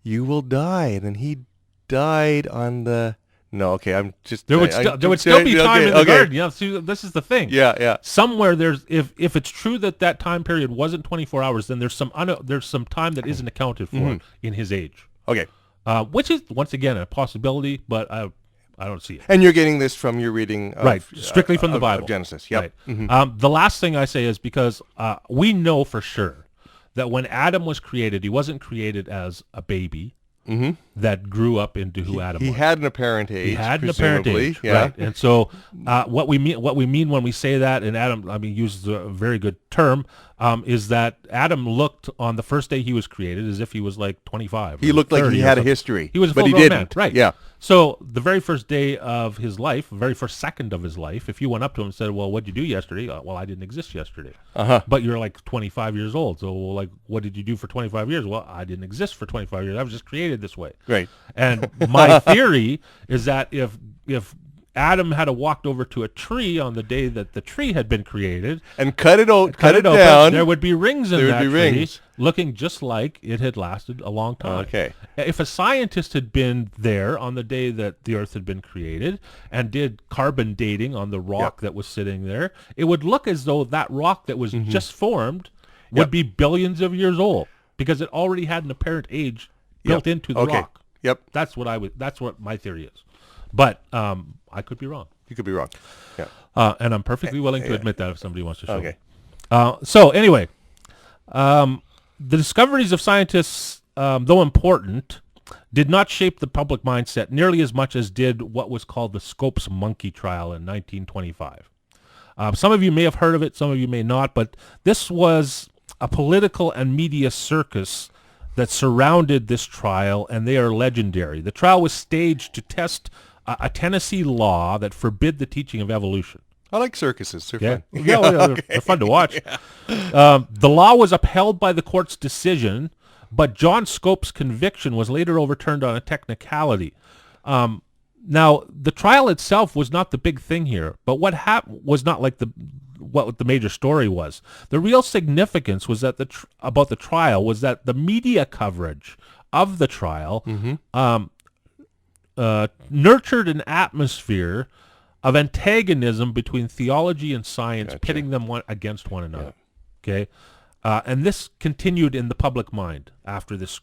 you will die. And then he died on the... No, okay, I'm just... There would still be time in the garden. See, this is the thing. Yeah. Somewhere there's... If it's true that time period wasn't 24 hours, then there's some time that isn't accounted for in his age. Okay. Which is, once again, a possibility, but I don't see it. And you're getting this from your reading of... strictly from the Bible. Of Genesis, yep. Right. Mm-hmm. The last thing I say is because we know for sure that when Adam was created, he wasn't created as a baby. That grew up into who Adam was. He had an apparent age. He had an apparent age, right? And so, what we mean when we say that, and Adam, uses a very good term, is that Adam looked on the first day he was created as if he was like 25. He looked like he had a history. He was a but he full-grown didn't. Man, right? Yeah. So the very first day of his life, very first second of his life, if you went up to him and said, well, what'd you do yesterday? Well, I didn't exist yesterday. But you're like 25 years old. So like, what did you do for 25 years? Well, I didn't exist for 25 years. I was just created this way. Right. And my theory is that if Adam had walked over to a tree on the day that the tree had been created and cut it down, there would be rings in that tree rings. looking just like it had lasted a long time. Okay. If a scientist had been there on the day that the Earth had been created and did carbon dating on the rock that was sitting there, it would look as though that rock that was just formed would be billions of years old because it already had an apparent age built into the rock. Yep. That's what my theory is. But I could be wrong. You could be wrong. Yeah. And I'm perfectly willing to admit that if somebody wants to show me. Okay. Anyway, the discoveries of scientists, though important, did not shape the public mindset nearly as much as did what was called the Scopes monkey trial in 1925. Some of you may have heard of it, some of you may not, but this was a political and media circus that surrounded this trial, and they are legendary. The trial was staged to test a Tennessee law that forbid the teaching of evolution. I like circuses. They're fun. They're fun to watch. The law was upheld by the court's decision, but John Scopes' conviction was later overturned on a technicality. Now, the trial itself was not the big thing here, but what happened was not like what the major story was. The real significance was that about the trial was that the media coverage of the trial nurtured an atmosphere of antagonism between theology and science, pitting them against one another. Okay, and this continued in the public mind after this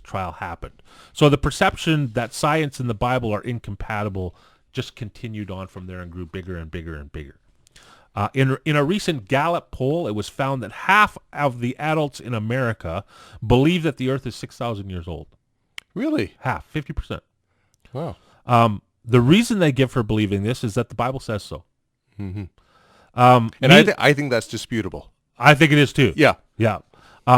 trial happened. So the perception that science and the Bible are incompatible just continued on from there and grew bigger and bigger and bigger. In a recent Gallup poll, it was found that half of the adults in America believe that the Earth is 6,000 years old. Really? Half, 50%. Wow. The reason they give for believing this is that the Bible says so. And I think that's disputable. I think it is too. Yeah. Yeah.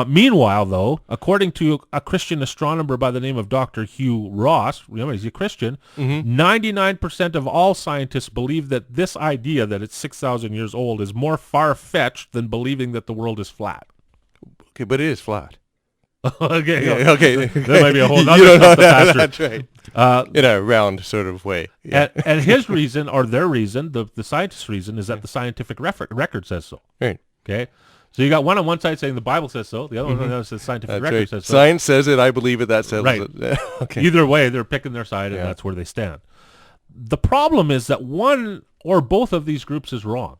Meanwhile, though, according to a Christian astronomer by the name of Dr. Hugh Ross, remember he's a Christian, 99% of all scientists believe that this idea that it's 6,000 years old is more far-fetched than believing that the world is flat. Okay, but it is flat. Okay. Yeah, okay. There might be a whole other you don't know that. That's right. In a round sort of way. Yeah. And his reason, or their reason, the scientist's reason, is that the scientific record says so. Right. Okay. So you got one on one side saying the Bible says so, the other one on the other says scientific record says so. Science says it, I believe it, that says it. Okay. Either way, they're picking their side, and that's where they stand. The problem is that one or both of these groups is wrong.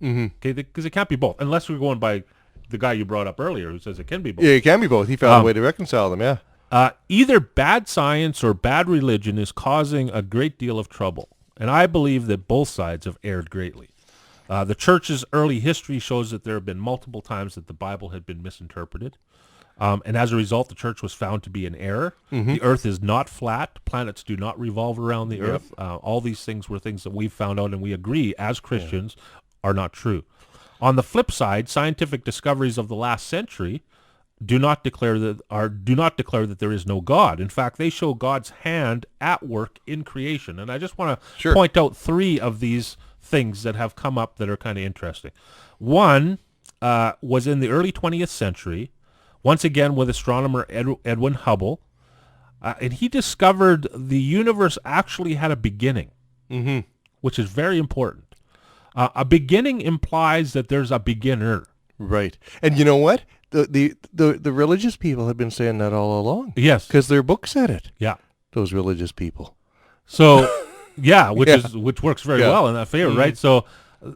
Okay, because it can't be both, unless we're going by the guy you brought up earlier who says it can be both. Yeah, it can be both. He found a way to reconcile them, either bad science or bad religion is causing a great deal of trouble, and I believe that both sides have erred greatly. The church's early history shows that there have been multiple times that the Bible had been misinterpreted, and as a result, the church was found to be in error. The earth is not flat. Planets do not revolve around the earth. All these things were things that we've found out, and we agree as Christians are not true. On the flip side, scientific discoveries of the last century do not declare that there is no God. In fact, they show God's hand at work in creation. And I just want to point out three of these things that have come up that are kind of interesting. One was in the early 20th century, once again with astronomer Edwin Hubble, and he discovered the universe actually had a beginning, which is very important. A beginning implies that there's a beginner. Right. And you know what? The religious people have been saying that all along. Yes. Because their book said it. Yeah. Those religious people. So, which works very well in that favor, right? So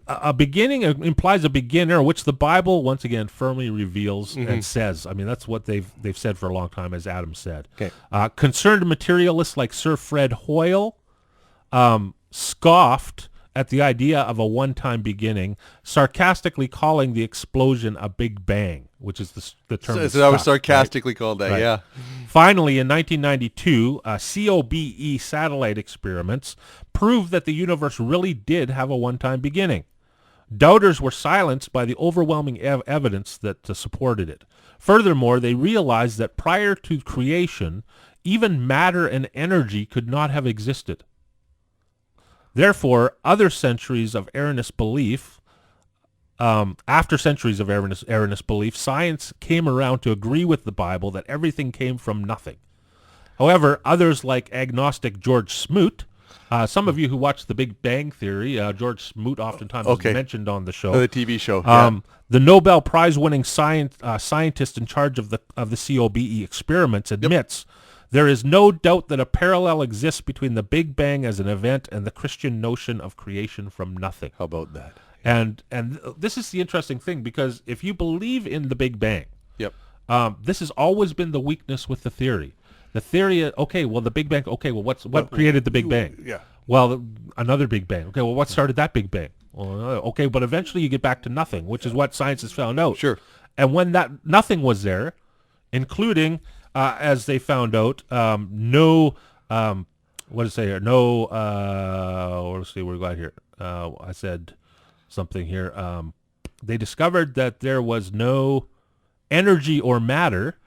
a beginning implies a beginner, which the Bible, once again, firmly reveals and says. I mean, that's what they've said for a long time, as Adam said. Okay. Concerned materialists like Sir Fred Hoyle scoffed at the idea of a one-time beginning, sarcastically calling the explosion a Big Bang, which is the term. So that was sarcastically called that, yeah. Finally, in 1992, COBE satellite experiments proved that the universe really did have a one-time beginning. Doubters were silenced by the overwhelming evidence that supported it. Furthermore, they realized that prior to creation, even matter and energy could not have existed. Therefore, other centuries of erroneous belief, after centuries of erroneous belief, science came around to agree with the Bible that everything came from nothing. However, others like agnostic George Smoot, some of you who watch The Big Bang Theory, George Smoot oftentimes is mentioned on the show. The TV show. The Nobel Prize-winning scientist in charge of the COBE experiments admits there is no doubt that a parallel exists between the Big Bang as an event and the Christian notion of creation from nothing. How about that? And this is the interesting thing, because if you believe in the Big Bang, this has always been the weakness with the theory. The theory, the Big Bang, what created the Big Bang? Yeah. Well, another Big Bang. Okay, well, what started that Big Bang? Well, but eventually you get back to nothing, which is what science has found out. Sure. And when that nothing was there, including, as they found out, let's see, what we got here. I said something here. They discovered that there was no energy or matter,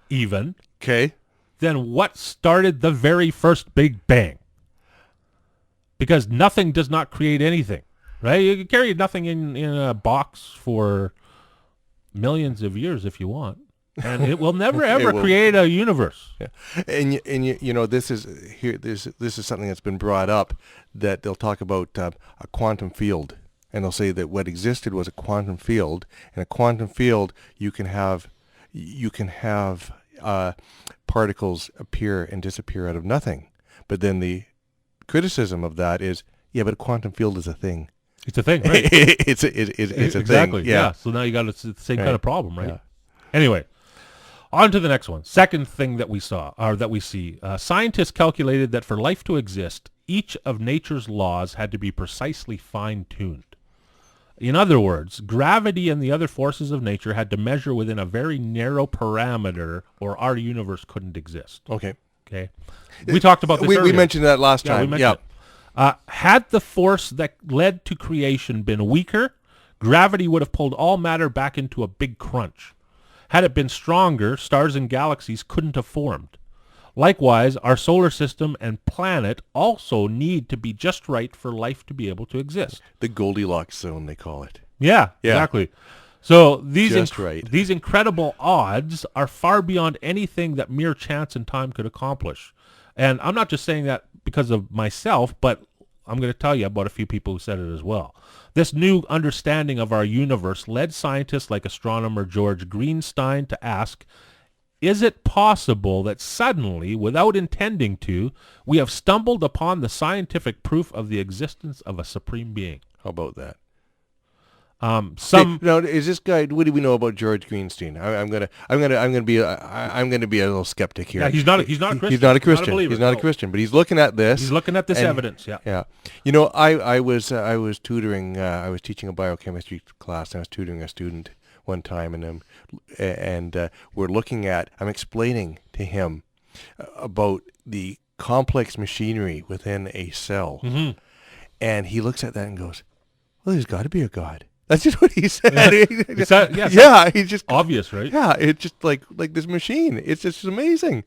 even. Okay. Then what started the very first Big Bang? Because nothing does not create anything, right? You can carry nothing in a box for millions of years if you want, and it will never ever create a universe. Yeah. And you know, this is something that's been brought up, that they'll talk about a quantum field, and they'll say that what existed was a quantum field. In a quantum field, you can have particles appear and disappear out of nothing. But then the criticism of that is, but a quantum field is a thing. It's a thing, right? it's a exactly, thing. Yeah. So now you got the same kind of problem, right? Yeah. Anyway, on to the next one. Second thing that we see. Scientists calculated that for life to exist, each of nature's laws had to be precisely fine-tuned. In other words, gravity and the other forces of nature had to measure within a very narrow parameter, or our universe couldn't exist. Okay. We talked about this earlier. We mentioned that last time. We mentioned it. Had the force that led to creation been weaker, gravity would have pulled all matter back into a big crunch. Had it been stronger, stars and galaxies couldn't have formed. Likewise, our solar system and planet also need to be just right for life to be able to exist. The Goldilocks zone, they call it. Yeah. Exactly. So these these incredible odds are far beyond anything that mere chance and time could accomplish. And I'm not just saying that because of myself, but I'm going to tell you about a few people who said it as well. This new understanding of our universe led scientists like astronomer George Greenstein to ask, is it possible that suddenly, without intending to, we have stumbled upon the scientific proof of the existence of a supreme being? How about that? Now, is this guy? What do we know about George Greenstein? I'm gonna be a little skeptic here. Yeah, he's not a Christian. He's not a Christian. He's not a Christian, but he's looking at this. He's looking at this evidence. Yeah. Yeah. You know, I was tutoring. I was teaching a biochemistry class, and I was tutoring a student one time, and we're looking at. I'm explaining to him about the complex machinery within a cell, and he looks at that and goes, "Well, there's got to be a God." That's just what he said. He's just obvious, right? Yeah, it's just like this machine. It's just amazing.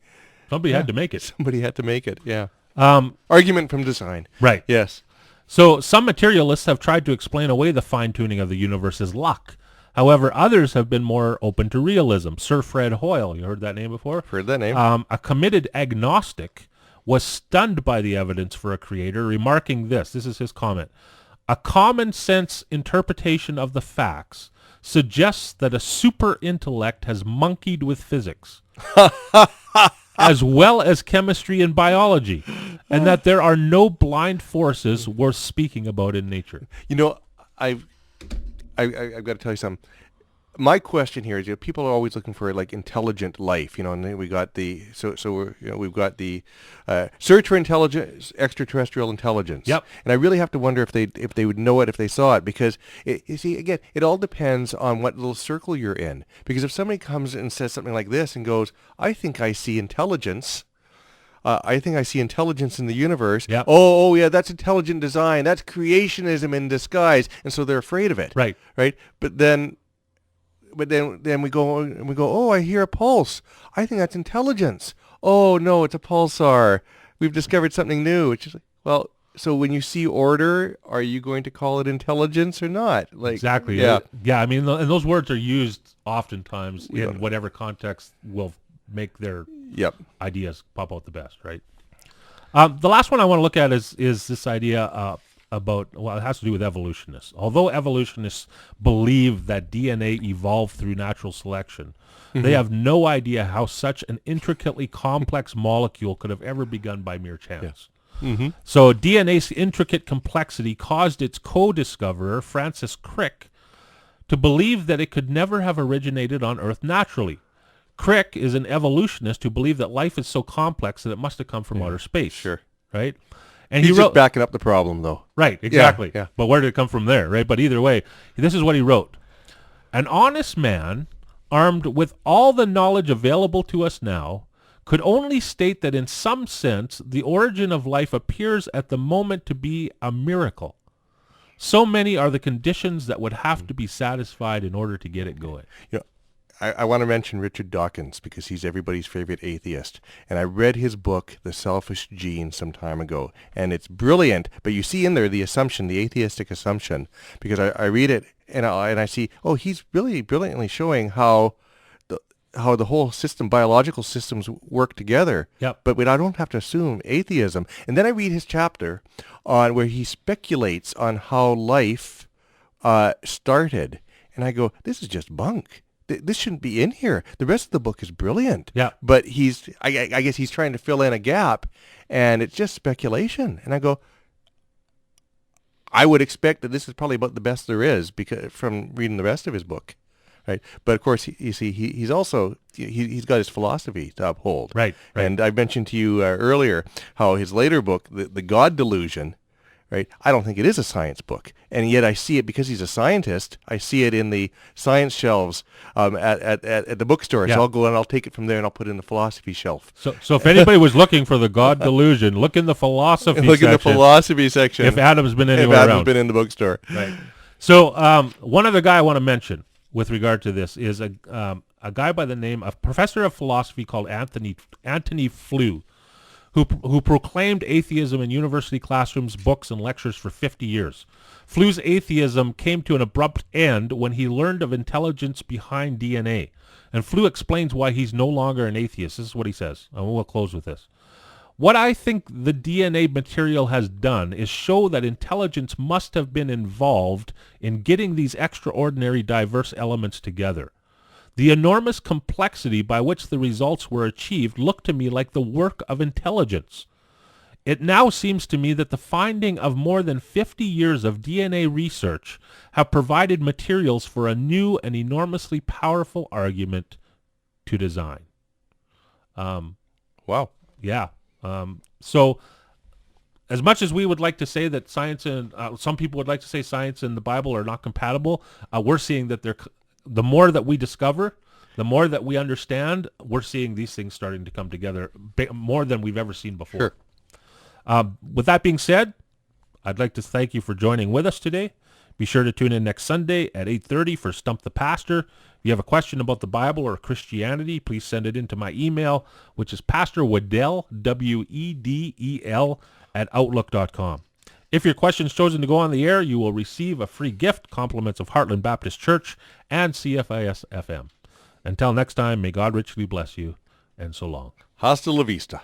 Somebody had to make it. Somebody had to make it. Yeah. Argument from design. Right. Yes. So some materialists have tried to explain away the fine-tuning of the universe as luck. However, others have been more open to realism. Sir Fred Hoyle, you heard that name before? Heard that name. A committed agnostic was stunned by the evidence for a creator, remarking this. This is his comment. A common sense interpretation of the facts suggests that a super intellect has monkeyed with physics, as well as chemistry and biology, and that there are no blind forces worth speaking about in nature. You know, I've got to tell you something. My question here is, people are always looking for like intelligent life, and then we got the we've got the search for intelligence, extraterrestrial intelligence. Yep. And I really have to wonder if they would know it if they saw it, because you see, again, it all depends on what little circle you're in. Because if somebody comes and says something like this and goes, "I think I see intelligence. I think I see intelligence in the universe." Yep. Oh, yeah, that's intelligent design. That's creationism in disguise, and so they're afraid of it. Right. Right. But then then we go, oh, I hear a pulse. I think that's intelligence. Oh no, it's a pulsar. We've discovered something new. It's just like, well, so when you see order, are you going to call it intelligence or not? Like, exactly. Yeah. Yeah. I mean, and those words are used oftentimes in whatever context will make their ideas pop out the best, right? The last one I want to look at is this idea about, well, it has to do with evolutionists. Although evolutionists believe that DNA evolved through natural selection, they have no idea how such an intricately complex molecule could have ever begun by mere chance. So DNA's intricate complexity caused its co-discoverer, Francis Crick, to believe that it could never have originated on Earth naturally. Crick is an evolutionist who believed that life is so complex that it must have come from outer space. Sure. Right? And He's just backing up the problem, though. Right, exactly. Yeah. But where did it come from there, right? But either way, this is what he wrote. An honest man, armed with all the knowledge available to us now, could only state that in some sense the origin of life appears at the moment to be a miracle. So many are the conditions that would have to be satisfied in order to get it going. You know, I want to mention Richard Dawkins because he's everybody's favorite atheist. And I read his book, The Selfish Gene, some time ago. And it's brilliant, but you see in there the assumption, the atheistic assumption, because I read it and I see, oh, he's really brilliantly showing how the whole system, biological systems work together. Yep. But I don't have to assume atheism. And then I read his chapter on where he speculates on how life started. And I go, this is just bunk. This shouldn't be in here. The rest of the book is brilliant. Yeah. But I guess he's trying to fill in a gap, and it's just speculation. And I go, I would expect that this is probably about the best there is because from reading the rest of his book, right? But of course, you see, he's also he's got his philosophy to uphold. Right. And I mentioned to you earlier how his later book, the God Delusion, right? I don't think it is a science book, and yet I see it because he's a scientist. I see it in the science shelves at the bookstore. Yeah. So I'll go and I'll take it from there and I'll put it in the philosophy shelf. So if anybody was looking for the God Delusion, look in the philosophy Look section. in the philosophy section. If Adam's been anywhere if Adam's around. been in the bookstore. Right. So one other guy I want to mention with regard to this is a guy by the name of professor of philosophy called Antony Flew, who proclaimed atheism in university classrooms, books, and lectures for 50 years. Flew's atheism came to an abrupt end when he learned of intelligence behind DNA. And Flew explains why he's no longer an atheist. This is what he says, and we'll close with this. What I think the DNA material has done is show that intelligence must have been involved in getting these extraordinary diverse elements together. The enormous complexity by which the results were achieved looked to me like the work of intelligence. It now seems to me that the finding of more than 50 years of DNA research have provided materials for a new and enormously powerful argument to design. Wow. Yeah. So as much as we would like to say that science and some people would like to say science and the Bible are not compatible, we're seeing that the more that we discover, the more that we understand, we're seeing these things starting to come together more than we've ever seen before. Sure. With that being said, I'd like to thank you for joining with us today. Be sure to tune in next Sunday at 8:30 for Stump the Pastor. If you have a question about the Bible or Christianity, please send it into my email, which is pastorwedel, Wedel, @outlook.com. If your question is chosen to go on the air, you will receive a free gift, compliments of Heartland Baptist Church and CFIS FM. Until next time, may God richly bless you, and so long. Hasta la vista.